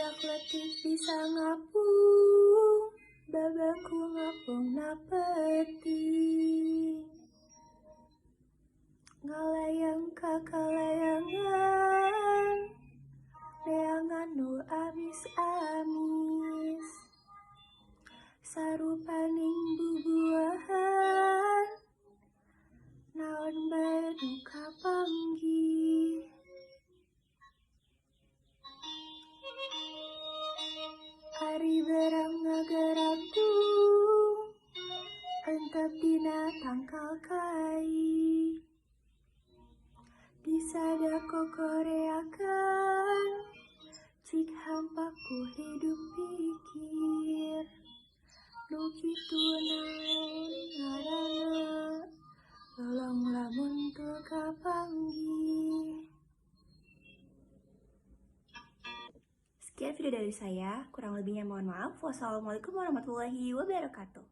Ayak letih bisa ngapung, babaku ngapung napeti. Ngalayang kakalayangan, leangan nu amis-amis. Sarupaning bubuahan, naon bae nu kapanggih. Ari berang ngagaratung, entep dina tangkal kai. Bisa da kokoreakan, cik hampaku hidup pikir. Nu kitu naon ngaranna, lolong lamun teu kapanggih. Sekian video dari saya, kurang lebihnya mohon maaf. Wassalamualaikum warahmatullahi wabarakatuh.